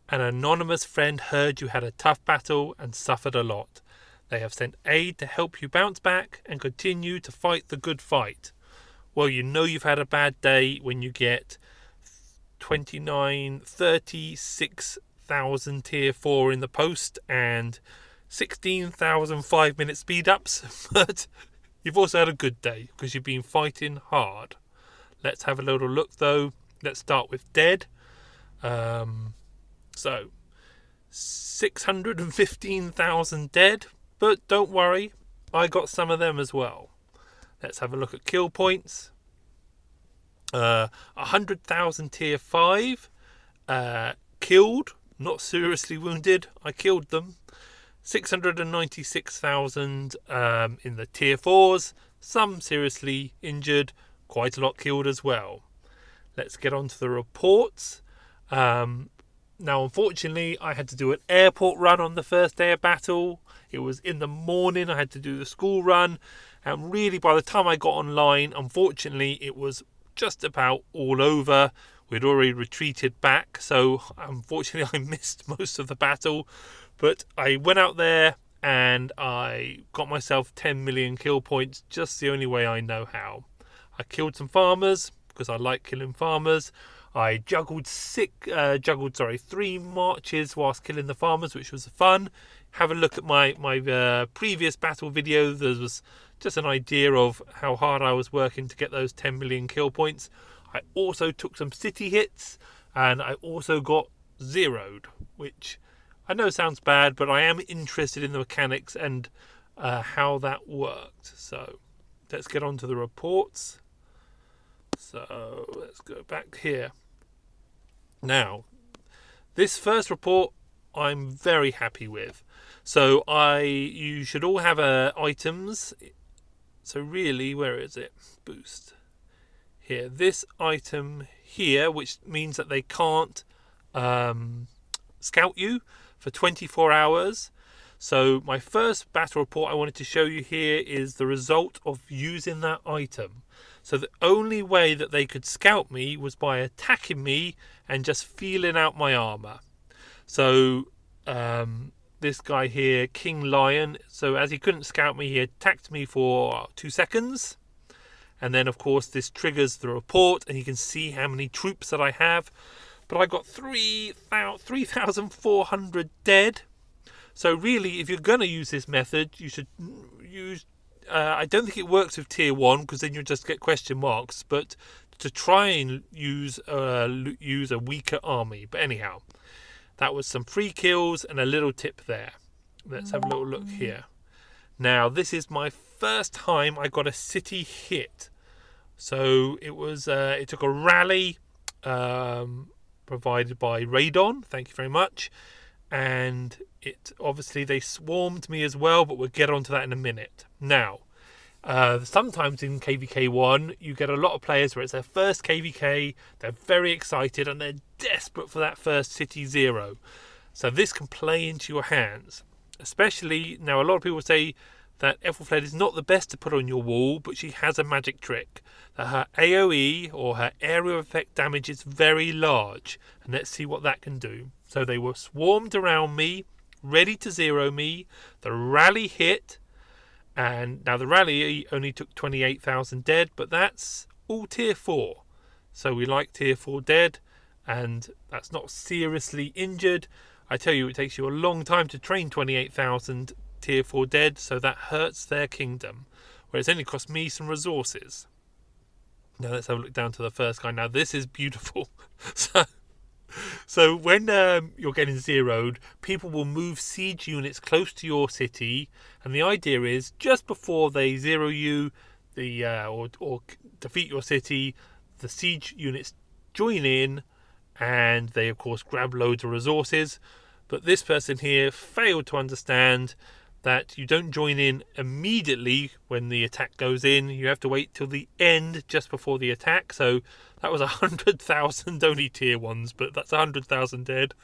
An anonymous friend heard you had a tough battle and suffered a lot. They have sent aid to help you bounce back and continue to fight the good fight. Well, you know you've had a bad day when you get 36,000 tier 4 in the post and 16,000 5-minute speed ups, but you've also had a good day because you've been fighting hard. Let's have a little look though. Let's start with dead. So 615,000 dead, but don't worry, I got some of them as well. Let's have a look at kill points. 100,000 tier 5 killed, not seriously wounded. I killed them. 696,000 in the tier 4s, some seriously injured, quite a lot killed as well. Let's get on to the reports. Now, unfortunately, I had to do an airport run on the first day of battle. It was in the morning. I had to do the school run. And really, by the time I got online, unfortunately, it was just about all over. We'd already retreated back. So, unfortunately, I missed most of the battle. But I went out there and I got myself 10 million kill points just the only way I know how. I killed some farmers because I like killing farmers. I juggled 3 marches whilst killing the farmers, which was fun. Have a look at my previous battle video. There was just an idea of how hard I was working to get those 10 million kill points. I also took some city hits, and I also got zeroed, which I know sounds bad, but I am interested in the mechanics and how that worked. So let's get on to the reports. So let's go back here. Now, this first report I'm very happy with. So you should all have items. So really, where is it? Boost. Here, this item here, which means that they can't scout you for 24 hours. So my first battle report I wanted to show you here is the result of using that item. So the only way that they could scout me was by attacking me and just feeling out my armor. So this guy here, King Lion, so as he couldn't scout me, he attacked me for 2 seconds. And then, of course, this triggers the report, and you can see how many troops that I have. But I got 3,400 dead. So really, if you're going to use this method, you should use... I don't think it works with tier 1 because then you'll just get question marks. But to try and use a weaker army. But anyhow, that was some free kills and a little tip there. Let's have a little look here. Now, this is my first time I got a city hit. So it was. It took a rally provided by Radon. Thank you very much. And it obviously they swarmed me as well, but we'll get onto that in a minute. Now, sometimes in KvK 1, you get a lot of players where it's their first KvK, they're very excited and they're desperate for that first city 0. So this can play into your hands. Especially, now a lot of people say that Ethelfled is not the best to put on your wall, but she has a magic trick. That her AoE, or her area of effect damage, is very large. And let's see what that can do. So they were swarmed around me, ready to 0 me. The rally hit. And now the rally only took 28,000 dead, but that's all tier 4. So we like tier 4 dead, and that's not seriously injured. I tell you, it takes you a long time to train 28,000 tier 4 dead, so that hurts their kingdom. Whereas it only cost me some resources. Now let's have a look down to the first guy. Now this is beautiful. So when you're getting zeroed, people will move siege units close to your city, and the idea is just before they zero you, or defeat your city, the siege units join in, and they of course grab loads of resources. But this person here failed to understand that you don't join in immediately when the attack goes in. You have to wait till the end just before the attack. So that was 100,000 only tier 1s, but that's 100,000 dead.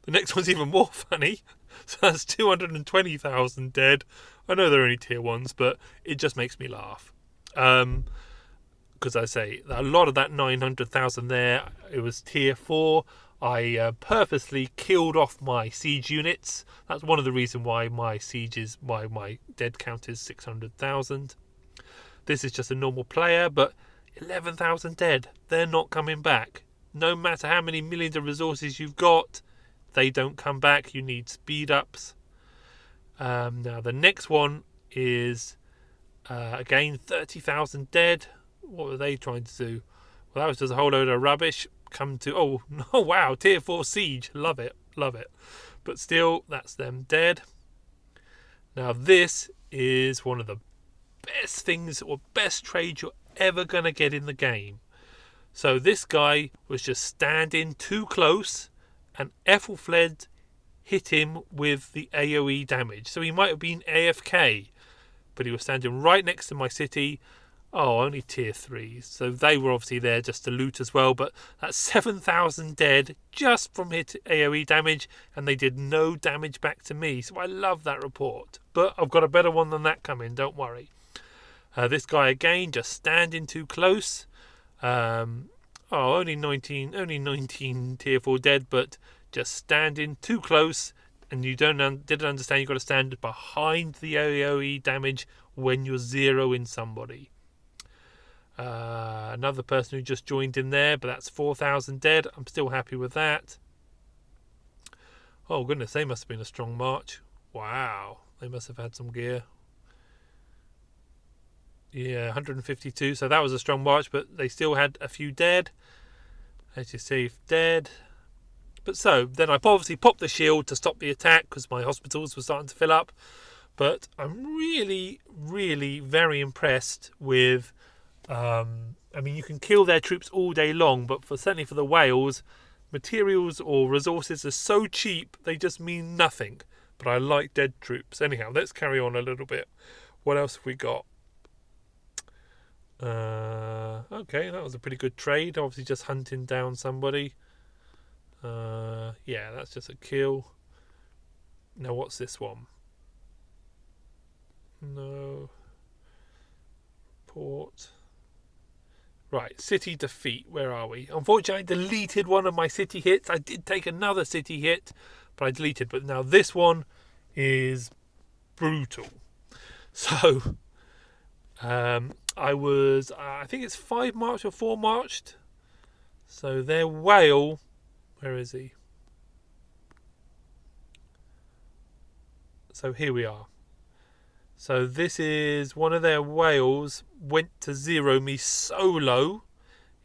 The next one's even more funny. So that's 220,000 dead. I know they're only tier 1s, but it just makes me laugh. Because I say, a lot of that 900,000 there, it was tier 4. I purposely killed off my siege units. That's one of the reasons why my dead count is 600,000. This is just a normal player, but 11,000 dead. They're not coming back. No matter how many millions of resources you've got, they don't come back. You need speed ups. Now the next one is again 30,000 dead. What were they trying to do? Well, that was just a whole load of rubbish. Come to oh no, wow, tier 4 siege. Love it. But still, that's them dead. Now this is one of the best things or best trades you're ever gonna get in the game. So this guy was just standing too close, and Ethelfled hit him with the AoE damage. So he might have been AFK, but he was standing right next to my city. Oh, only tier 3. So they were obviously there just to loot as well. But that's 7,000 dead just from hit AoE damage, and they did no damage back to me. So I love that report. But I've got a better one than that coming, don't worry. This guy again, just standing too close. Only 19 tier 4 dead, but just standing too close, and you didn't understand you've got to stand behind the AoE damage when you're zeroing somebody. Another person who just joined in there, but that's 4,000 dead. I'm still happy with that. Oh goodness, they must have been a strong march. Wow, they must have had some gear. Yeah, 152, so that was a strong march, but they still had a few dead. As you see, dead. But so, then I obviously popped the shield to stop the attack because my hospitals were starting to fill up. But I'm really, really very impressed with... you can kill their troops all day long, but certainly for the Wales, materials or resources are so cheap, they just mean nothing. But I like dead troops. Anyhow, let's carry on a little bit. What else have we got? Okay, that was a pretty good trade. Obviously just hunting down somebody. Yeah, that's just a kill. Now what's this one? No. Port. Right, city defeat. Where are we? Unfortunately, I deleted one of my city hits. I did take another city hit, but I deleted. But now this one is brutal. So, I think it's 5 marched or 4 marched. So their whale, where is he? So here we are. So this is one of their whales went to zero me solo.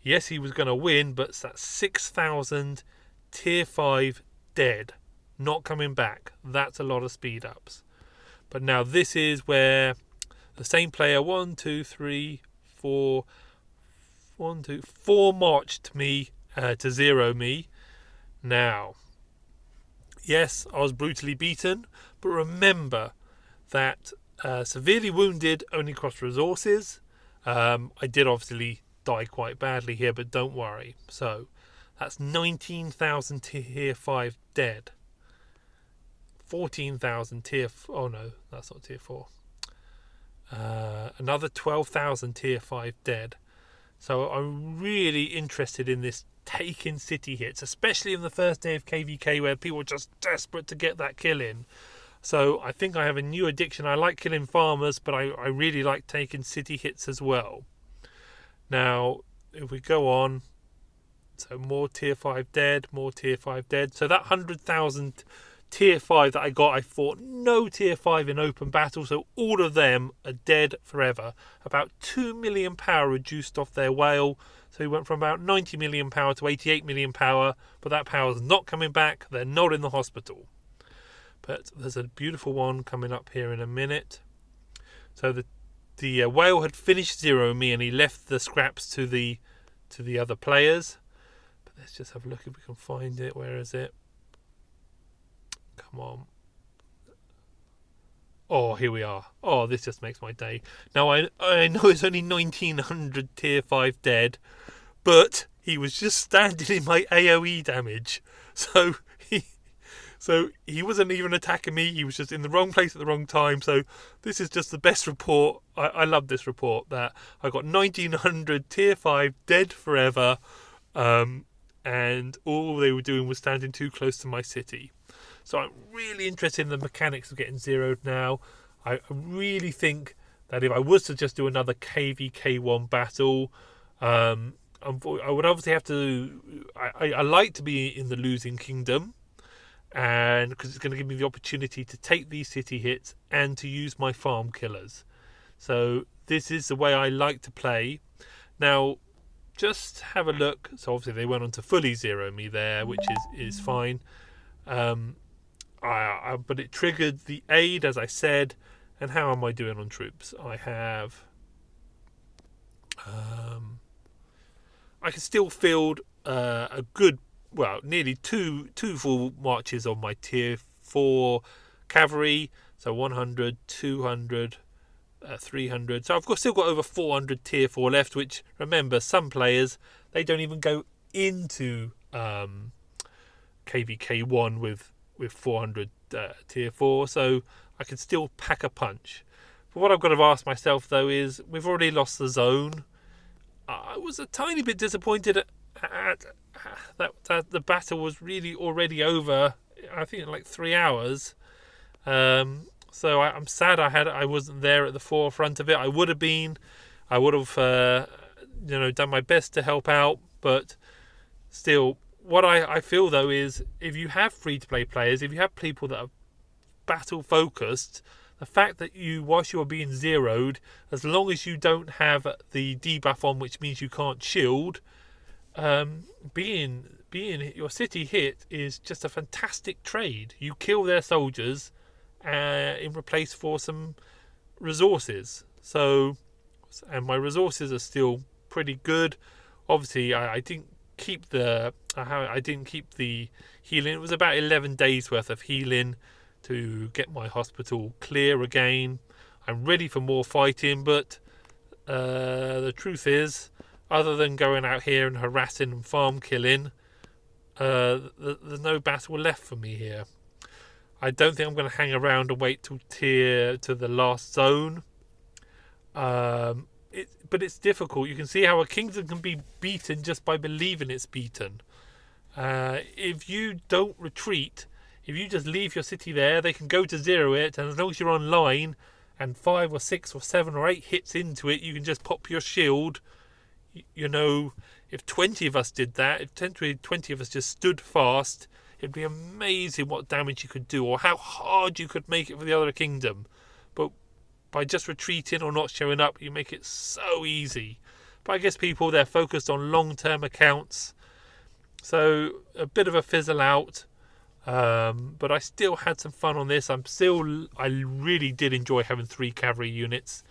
Yes, he was going to win, but that's 6,000 tier 5 dead. Not coming back. That's a lot of speed ups. But now this is where the same player, 4 marched me to zero me. Now, yes, I was brutally beaten, but remember that severely wounded only cost resources. I did obviously die quite badly here, but don't worry. So that's 19,000 tier 5 dead. 14,000 tier... Oh no, that's not tier 4. Another 12,000 tier 5 dead. So I'm really interested in this taking city hits, especially in the first day of KvK where people are just desperate to get that kill in. So I think I have a new addiction. I like killing farmers, but I really like taking city hits as well. Now, if we go on, so more tier 5 dead, more tier 5 dead. So that 100,000 tier 5 that I got, I fought no tier 5 in open battle, so all of them are dead forever. About 2 million power reduced off their whale, so he went from about 90 million power to 88 million power, but that power is not coming back. They're not in the hospital. But there's a beautiful one coming up here in a minute. So the whale had finished zero me, and he left the scraps to the other players. But let's just have a look if we can find it. Where is it? Come on. Oh, here we are. Oh, this just makes my day. Now, I know it's only 1,900 tier 5 dead, but he was just standing in my AoE damage. So he wasn't even attacking me. He was just in the wrong place at the wrong time. So this is just the best report. I love this report that I got 1,900 tier 5 dead forever. and all they were doing was standing too close to my city. So I'm really interested in the mechanics of getting zeroed now. I really think that if I was to just do another KvK1 battle, I would obviously have to. I like to be in the losing kingdom, and because it's going to give me the opportunity to take these city hits and to use my farm killers. So this is the way I like to play. Now, just have a look. So obviously they went on to fully zero me there, which is fine. But it triggered the aid, as I said. And how am I doing on troops? I have. I can still field a good, well, nearly two full marches on my tier 4 cavalry. So 100, 200, 300. So I've still got over 400 tier 4 left, which, remember, some players, they don't even go into KvK1 with 400 tier 4. So I can still pack a punch. But what I've got to ask myself, though, is we've already lost the zone. I was a tiny bit disappointed at that the battle was really already over. I think in like 3 hours. So I'm sad I wasn't there at the forefront of it. I would have been. I would have done my best to help out. But still, what I feel though is if you have free-to-play players, if you have people that are battle focused, the fact that whilst you are being zeroed, as long as you don't have the debuff on, which means you can't shield, being your city hit is just a fantastic trade. You kill their soldiers in replace for some resources. So, and my resources are still pretty good. Obviously, I didn't keep the healing. It was about 11 days worth of healing to get my hospital clear again. I'm ready for more fighting, but the truth is, other than going out here and harassing and farm killing, there's no battle left for me here. I don't think I'm going to hang around and wait till tier to the last zone. But it's difficult. You can see how a kingdom can be beaten just by believing it's beaten. If you don't retreat, if you just leave your city there, they can go to zero it, and as long as you're online and 5 or 6 or 7 or 8 hits into it, you can just pop your shield. If 20 of us did that, if 20 of us just stood fast, it'd be amazing what damage you could do or how hard you could make it for the other kingdom. But by just retreating or not showing up, you make it so easy. But I guess people, they're focused on long-term accounts. So a bit of a fizzle out. But I still had some fun on this. I really did enjoy having 3 cavalry units.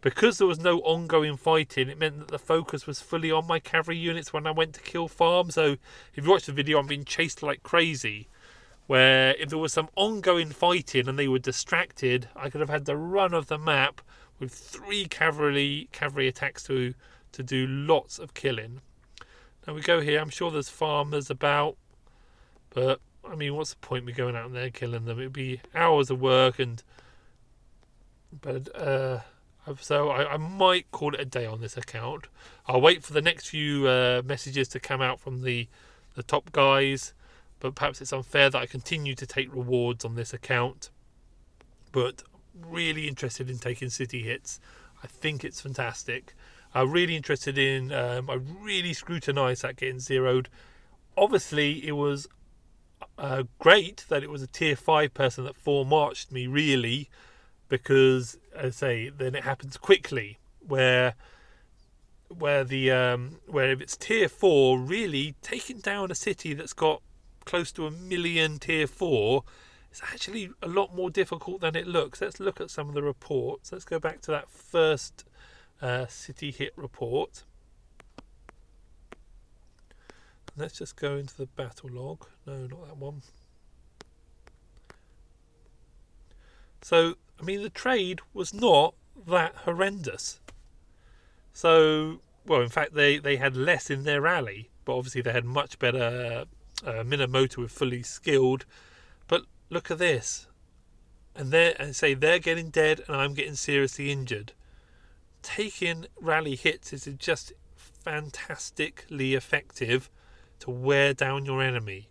Because there was no ongoing fighting, it meant that the focus was fully on my cavalry units when I went to kill farm. So if you watch the video, I'm being chased like crazy. Where if there was some ongoing fighting and they were distracted, I could have had the run of the map with 3 cavalry attacks to do lots of killing. Now we go here. I'm sure there's farmers about, but I mean, what's the point me going out there killing them? It'd be hours of work, so I might call it a day on this account. I'll wait for the next few messages to come out from the top guys, but perhaps it's unfair that I continue to take rewards on this account. But really interested in taking city hits. I think it's fantastic. I'm really interested in. I really scrutinised that getting zeroed. Obviously, it was great that it was a tier 5 person that 4-marched me, really, because, as I say, then it happens quickly. Where if it's tier 4, really taking down a city that's got close to 1 million tier 4 is actually a lot more difficult than it looks. Let's look at some of the reports. Let's go back to that first city hit report. Let's just go into the battle log. No, not that one. So, I mean, the trade was not that horrendous. So, well, in fact, they had less in their rally, but obviously they had much better Minamoto with fully skilled. But look at this. And they're getting dead and I'm getting seriously injured. Taking rally hits is just fantastically effective to wear down your enemy.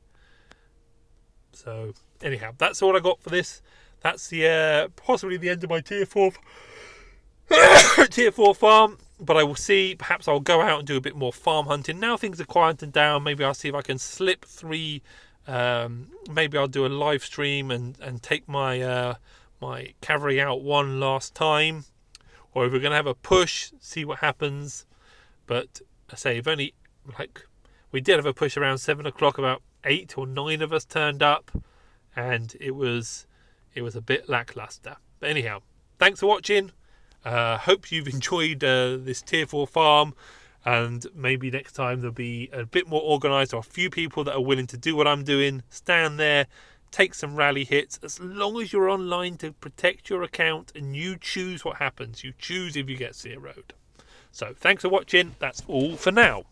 So anyhow, that's all I got for this. That's the possibly the end of my tier 4 tier 4 farm, but I will see. Perhaps I'll go out and do a bit more farm hunting. Now things are quieting down, maybe I'll see if I can slip 3. Maybe I'll do a live stream and take my my cavalry out one last time, or if we're going to have a push, see what happens. But I say, if only, like, we did have a push around 7 o'clock, about 8 or 9 of us turned up, and it was a bit lackluster. But anyhow, thanks for watching. Hope you've enjoyed this tier 4 farm, and maybe next time there'll be a bit more organised, or a few people that are willing to do what I'm doing, stand there, take some rally hits, as long as you're online to protect your account and you choose what happens. You choose if you get zeroed. So thanks for watching. That's all for now.